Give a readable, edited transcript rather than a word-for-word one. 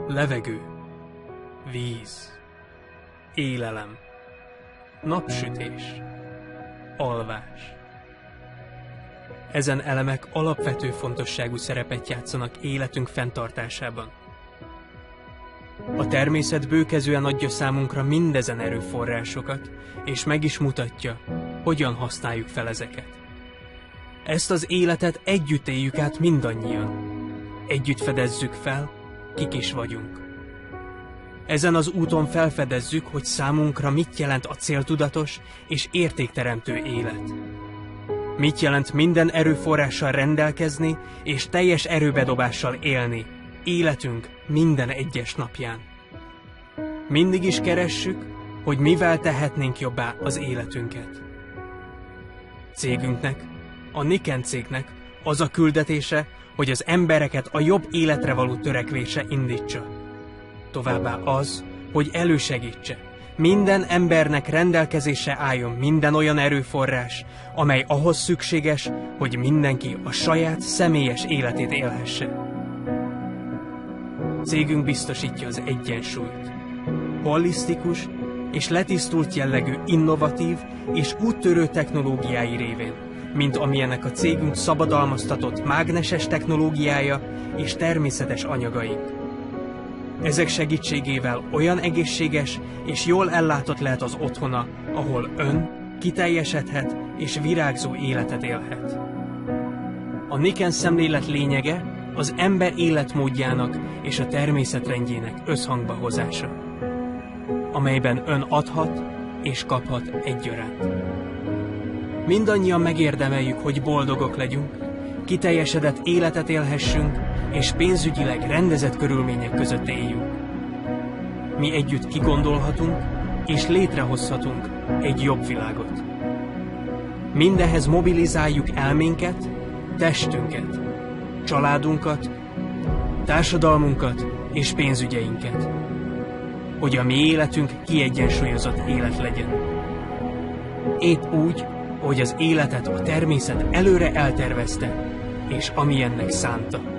Levegő, víz, élelem, napsütés, alvás. Ezen elemek alapvető fontosságú szerepet játszanak életünk fenntartásában. A természet bőkezően adja számunkra mindezen erőforrásokat, és meg is mutatja, hogyan használjuk fel ezeket. Ezt az életet együtt éljük át mindannyian. Együtt fedezzük fel, kik is vagyunk. Ezen az úton felfedezzük, hogy számunkra mit jelent a céltudatos és értékteremtő élet. Mit jelent minden erőforrással rendelkezni és teljes erőbedobással élni életünk minden egyes napján. Mindig is keressük, hogy mivel tehetnénk jobbá az életünket. Cégünknek, a Niken cégnek az a küldetése, hogy az embereket a jobb életre való törekvésre indítsa. Továbbá az, hogy elősegítse, minden embernek rendelkezésre álljon minden olyan erőforrás, amely ahhoz szükséges, hogy mindenki a saját személyes életét élhesse. Cégünk biztosítja az egyensúlyt. Holisztikus és letisztult jellegű innovatív és úttörő technológiái révén, mint amilyenek a cégünk szabadalmaztatott mágneses technológiája és természetes anyagaink. Ezek segítségével olyan egészséges és jól ellátott lehet az otthona, ahol ön kiteljesedhet és virágzó életet élhet. A Niken szemlélet lényege az ember életmódjának és a természetrendjének összhangba hozása, amelyben ön adhat és kaphat egyaránt. Mindannyian megérdemeljük, hogy boldogok legyünk, kiteljesedett életet élhessünk, és pénzügyileg rendezett körülmények között éljünk. Mi együtt kigondolhatunk, és létrehozhatunk egy jobb világot. Mindehhez mobilizáljuk elménket, testünket, családunkat, társadalmunkat és pénzügyeinket, hogy a mi életünk kiegyensúlyozott élet legyen. Épp úgy, hogy az életet a természet előre eltervezte, és amilyennek szánta.